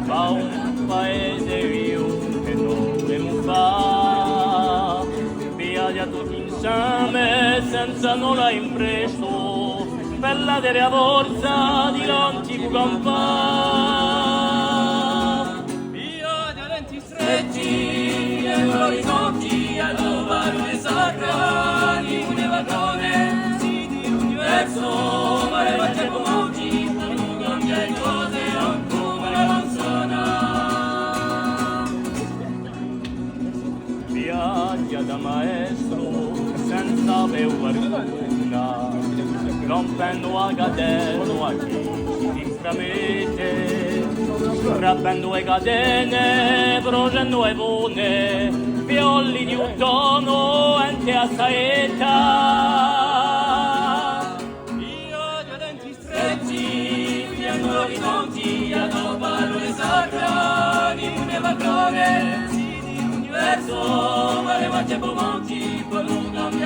va un paese vivo che dovremmo fare, via tutti insieme senza nulla impreso, per la della forza di l'antico campà. Via di alenti stretti e l'orizzonti e l'ovario sacrali, un evadone, sì di l'universo, mare vacce pomoti, non cambia cose ancora non sono. Viaggia da maestro senza vergogna, rompendo a cadeno a chi ti stramette, strappendo le catene, procendo le pone, violli di un tono ente a saetta. Via di denti stretti, piano orizzonti, adobano le sacrali, un evadone, sì di l'universo, mare vacce pomoti, non cambia